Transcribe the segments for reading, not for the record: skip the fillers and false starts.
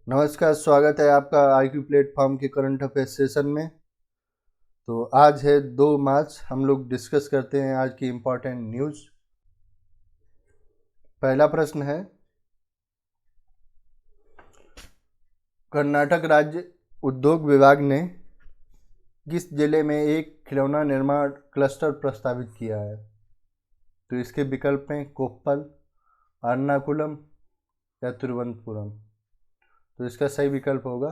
नमस्कार, स्वागत है आपका IQ प्लेटफॉर्म के करंट अफेयर्स सेशन में। तो आज है 2 मार्च। हम लोग डिस्कस करते हैं आज की इम्पोर्टेंट न्यूज़। पहला प्रश्न है, कर्नाटक राज्य उद्योग विभाग ने किस जिले में एक खिलौना निर्माण क्लस्टर प्रस्तावित किया है? तो इसके विकल्प हैं कोप्पल, एर्नाकुलम या तिरुवनंतपुरम। तो इसका सही विकल्प होगा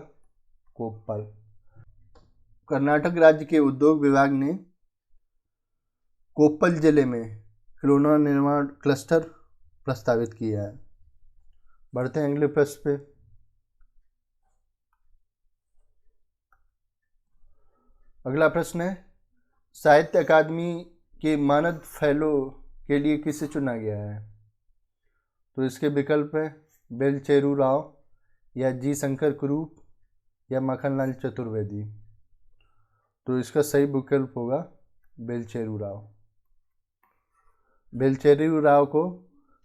कोप्पल। कर्नाटक राज्य के उद्योग विभाग ने कोप्पल जिले में खिलौना निर्माण क्लस्टर प्रस्तावित किया है। बढ़ते हैं अगले प्रश्न पे। अगला प्रश्न है, साहित्य अकादमी के मानद फेलो के लिए किसे चुना गया है? तो इसके विकल्प है बेलचेरू राव या जी शंकर कुरूप या माखनलाल चतुर्वेदी। तो इसका सही विकल्प होगा बेलचेरू राव। बेलचेरू राव को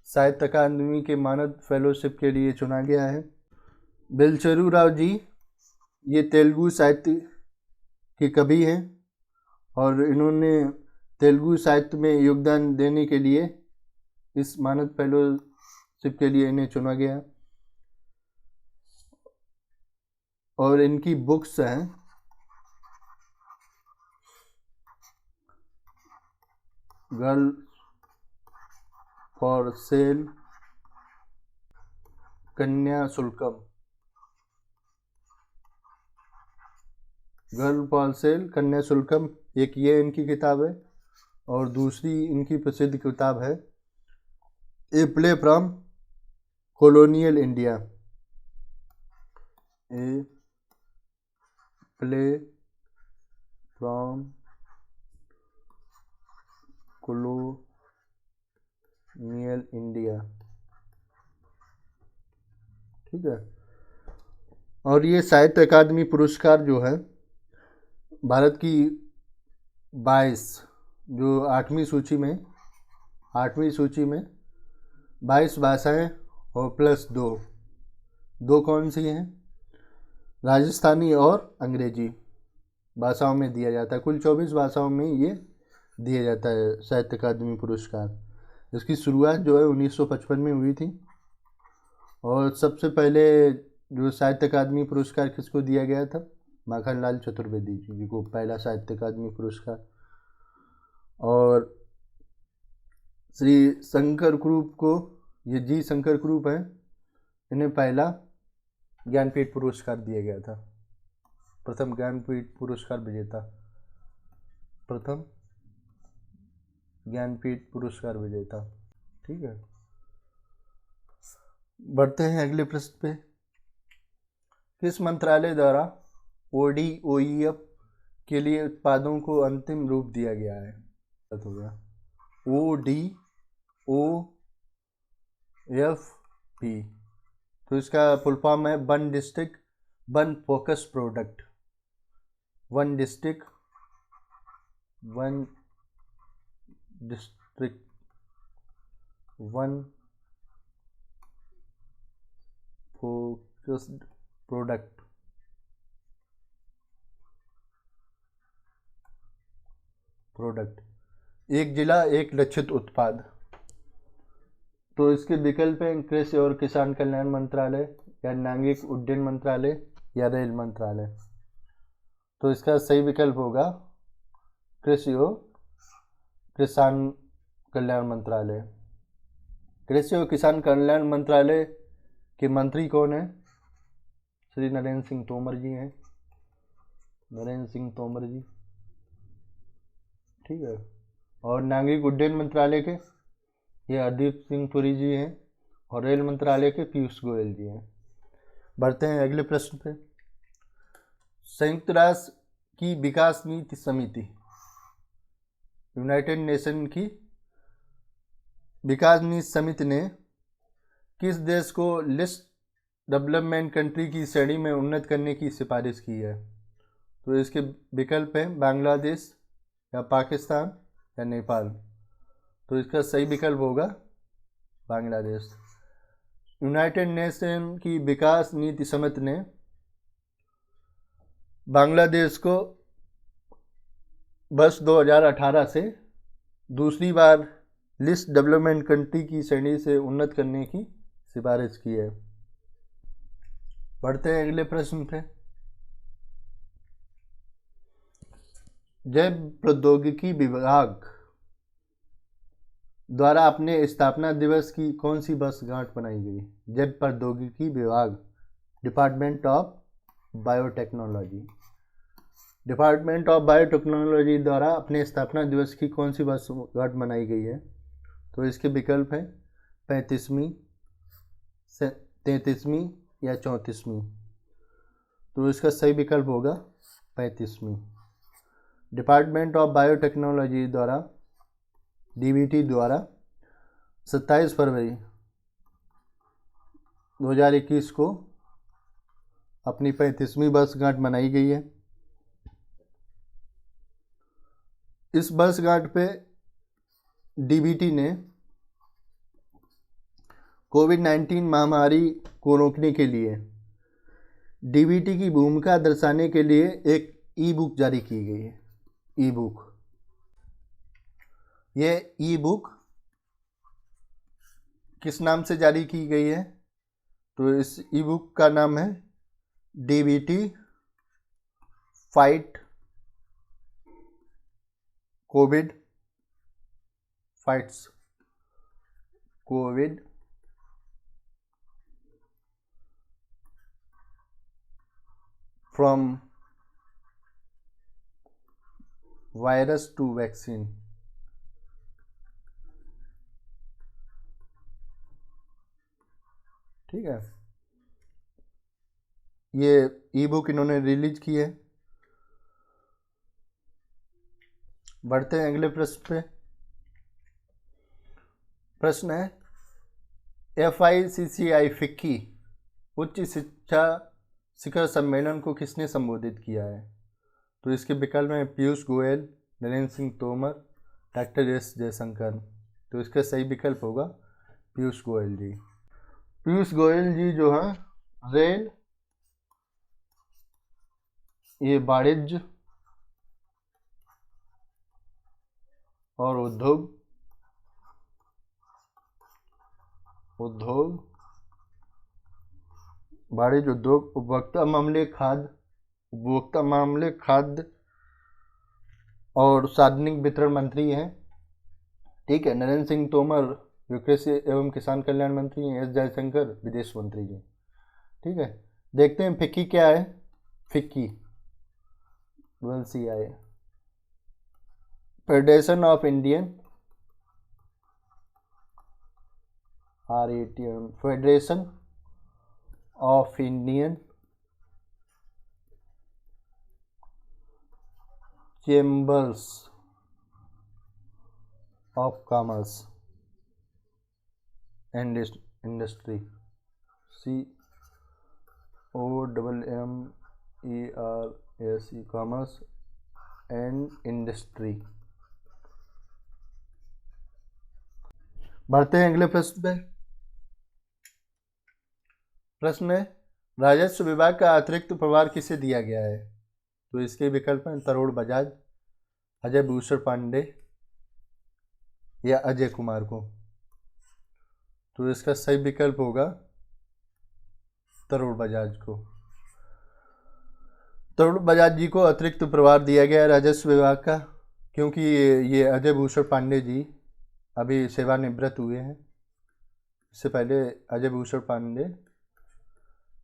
साहित्य अकादमी के मानद फेलोशिप के लिए चुना गया है। बेलचेरू राव जी ये तेलुगु साहित्य के कवि हैं और इन्होंने तेलुगु साहित्य में योगदान देने के लिए इस मानद फेलोशिप के लिए इन्हें चुना गया। और इनकी बुक्स हैं गर्ल फॉर सेल, कन्या शुल्कम। गर्ल फॉर सेल, कन्या शुल्कम एक ये इनकी किताब है और दूसरी इनकी प्रसिद्ध किताब है a play from colonial India. A play from colonial India. ठीक है। और ये साहित्य अकादमी पुरस्कार जो है भारत की 22 जो 8वीं सूची में 22 भाषाएं और प्लस दो कौन सी हैं? राजस्थानी और अंग्रेजी भाषाओं में दिया जाता है। कुल 24 भाषाओं में ये दिया जाता है साहित्य अकादमी पुरस्कार। इसकी शुरुआत जो है 1955 में हुई थी और सबसे पहले जो साहित्य अकादमी पुरस्कार किसको दिया गया था? माखनलाल चतुर्वेदी जी को पहला साहित्य अकादमी पुरस्कार। और श्री शंकर कुरूप को, ये जी शंकर कुरूप हैं, इन्हें पहला ज्ञानपीठ पुरस्कार दिया गया था। प्रथम ज्ञानपीठ पुरस्कार विजेता, प्रथम ज्ञानपीठ पुरस्कार विजेता। ठीक है। बढ़ते हैं अगले प्रश्न पे। किस मंत्रालय द्वारा ODOEF के लिए उत्पादों को अंतिम रूप दिया गया है? हो गया ODOEF। तो इसका फुल फॉर्म है one district one focus product. One district one focused product. एक जिला एक लक्षित उत्पाद। तो इसके विकल्प हैं कृषि और किसान कल्याण मंत्रालय या नागरिक उड्डयन मंत्रालय या रेल मंत्रालय। तो इसका सही विकल्प होगा कृषि और किसान कल्याण मंत्रालय। कृषि और किसान कल्याण मंत्रालय के मंत्री कौन है? श्री नरेंद्र सिंह तोमर जी हैं। नरेंद्र सिंह तोमर जी। ठीक है। और नागरिक उड्डयन मंत्रालय के ये हरदीप सिंह पुरी जी हैं और रेल मंत्रालय के पीयूष गोयल जी हैं। बढ़ते हैं अगले प्रश्न पे। संयुक्त राष्ट्र की विकास नीति समिति, यूनाइटेड नेशन की विकास नीति समिति ने किस देश को लिस्ट डेवलपमेंट कंट्री की श्रेणी में उन्नत करने की सिफारिश की है? तो इसके विकल्प हैं बांग्लादेश या पाकिस्तान या नेपाल। तो इसका सही विकल्प होगा बांग्लादेश। यूनाइटेड नेशन की विकास नीति समिति ने बांग्लादेश को वर्ष 2018 से दूसरी बार लिस्ट डेवलपमेंट कंट्री की श्रेणी से उन्नत करने की सिफारिश की है। बढ़ते हैं अगले प्रश्न पे। जैव प्रौद्योगिकी विभाग द्वारा अपने स्थापना दिवस की कौन सी वर्षगांठ मनाई गई? जैव प्रौद्योगिकी विभाग, department of biotechnology, department of biotechnology द्वारा अपने स्थापना दिवस की कौन सी वर्षगांठ मनाई गई है? तो इसके विकल्प हैं 35वीं, 33वीं या 34वीं। तो इसका सही विकल्प होगा 35वीं। डिपार्टमेंट ऑफ बायोटेक्नोलॉजी द्वारा डीबीटी द्वारा 27 फरवरी 2021 को अपनी 35वीं वर्षगांठ मनाई गई है। इस वर्षगांठ पे डीबीटी ने कोविड-19 महामारी को रोकने के लिए डीबीटी की भूमिका दर्शाने के लिए एक ई बुक जारी की गई है। ई बुक, ये ई बुक किस नाम से जारी की गई है? तो इस ई बुक का नाम है DBT fight COVID fights COVID from virus to vaccine. ठीक है, ये ई बुक इन्होंने रिलीज की है। बढ़ते हैं अगले प्रश्न पे। प्रश्न है FICCI फिक्की उच्च शिक्षा शिखर सम्मेलन को किसने संबोधित किया है? तो इसके विकल्प में पीयूष गोयल, नरेंद्र सिंह तोमर, डॉक्टर एस जयशंकर। तो इसका सही विकल्प होगा पीयूष गोयल जी। पीयूष गोयल जी जो है रेल, ये वाणिज्य और उद्योग वाणिज्य उद्योग उपभोक्ता मामले खाद्य और सार्वजनिक वितरण मंत्री हैं। ठीक है, नरेंद्र सिंह तोमर जो कृषि एवं किसान कल्याण मंत्री हैं, एस जयशंकर विदेश मंत्री जी। ठीक है, देखते हैं फिक्की क्या है। FICCI CI federation of Indian RATM federation of Indian chambers of commerce and industry COMMERSE commerce and industry. बढ़ते हैं अगले प्रश्न पे। प्रश्न है राजस्व विभाग का अतिरिक्त प्रभार किसे दिया गया है? तो इसके विकल्प हैं तरुण बजाज, अजय भूषण पांडे या अजय कुमार को। तो इसका सही विकल्प होगा तरुण बजाज को। तरुण बजाज जी को अतिरिक्त प्रभार दिया गया है राजस्व विभाग का, क्योंकि ये अजय भूषण पांडे जी अभी सेवानिवृत्त हुए हैं। इससे पहले अजय भूषण पांडे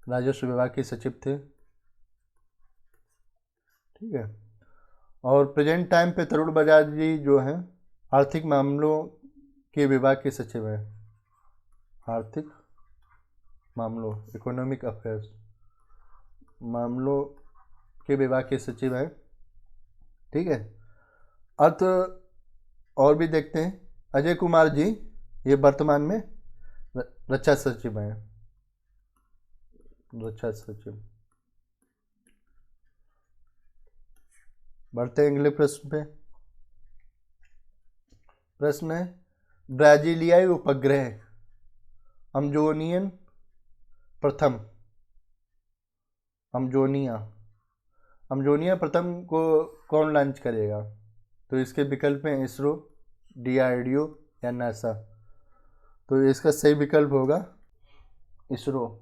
राजस्व विभाग के सचिव थे। ठीक है, और प्रेजेंट टाइम पे तरुण बजाज जी जो हैं आर्थिक मामलों के विभाग के सचिव हैं। आर्थिक मामलों, इकोनॉमिक अफेयर्स मामलों के विभाग के सचिव हैं। ठीक है, अर्थ और भी देखते हैं। अजय कुमार जी ये वर्तमान में रक्षा सचिव हैं। रक्षा सचिव। बढ़ते हैं अगले प्रश्न पे। प्रश्न है ब्राजीलियाई उपग्रह अमेजोनियन प्रथम अमजोनिया प्रथम को कौन लॉन्च करेगा? तो इसके विकल्प हैं इसरो, DRDO या नासा। तो इसका सही विकल्प होगा ISRO.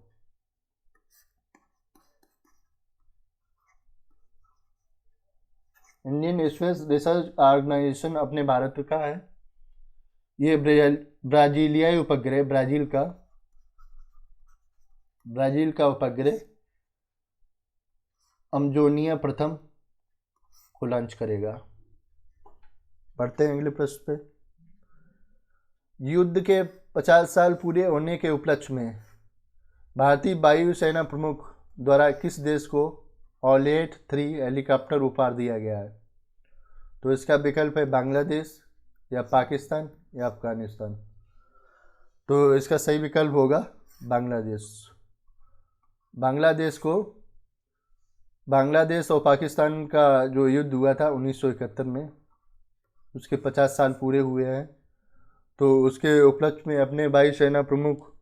Indian space research organisation अपने भारत का है। ये ब्राजीलियाई उपग्रह, ब्राजील का उपग्रह अमजोनिया प्रथम को लॉन्च करेगा। बढ़ते हैं अगले प्रश्न पे। युद्ध के 50 साल पूरे होने के उपलक्ष्य में भारतीय वायुसेना प्रमुख द्वारा किस देश को ऑलेट 3 हेलीकॉप्टर उपहार दिया गया है? तो इसका विकल्प है बांग्लादेश या पाकिस्तान या अफगानिस्तान। तो इसका सही विकल्प होगा बांग्लादेश। बांग्लादेश और पाकिस्तान का जो युद्ध हुआ था 1971 में, उसके 50 साल पूरे हुए हैं। तो उसके उपलक्ष्य में अपने वायुसेना प्रमुख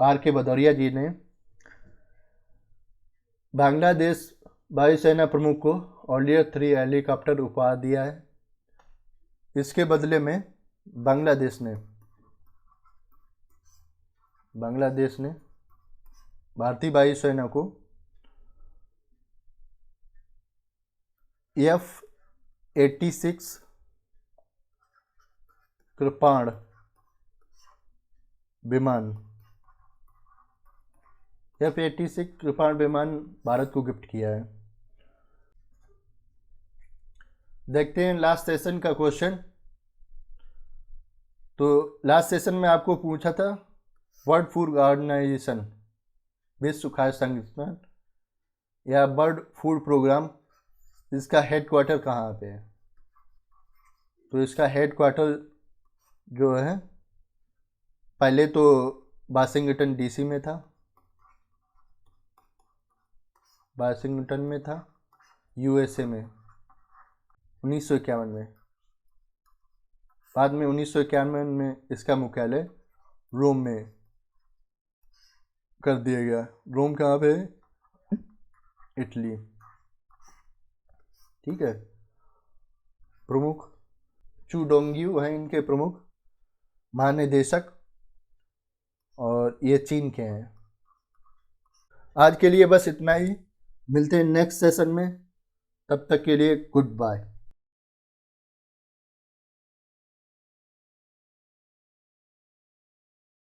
RK भदौरिया जी ने बांग्लादेश वायुसेना प्रमुख को ऑलियर 3 हेलीकॉप्टर उपहार दिया है। इसके बदले में बांग्लादेश ने भारतीय वायुसेना को F-86 कृपाण विमान भारत को गिफ्ट किया है। देखते हैं लास्ट सेशन का क्वेश्चन। तो लास्ट सेशन में आपको पूछा था वर्ल्ड फूड ऑर्गेनाइजेशन, विश्व खाद्य संगठन या वर्ल्ड फूड प्रोग्राम, इसका हेडक्वार्टर कहाँ पे है? तो इसका हेडक्वार्टर जो है पहले तो वाशिंगटन DC में था, USA में 1951 में। बाद में 1951 में इसका मुख्यालय रोम में कर दिया गया। रोम कहाँ पे है? इटली। ठीक है। प्रमुख चू डोंग्यू हैं इनके प्रमुख महानिदेशक, और ये चीन के हैं। आज के लिए बस इतना ही। मिलते हैं नेक्स्ट सेशन में, तब तक के लिए गुड बाय।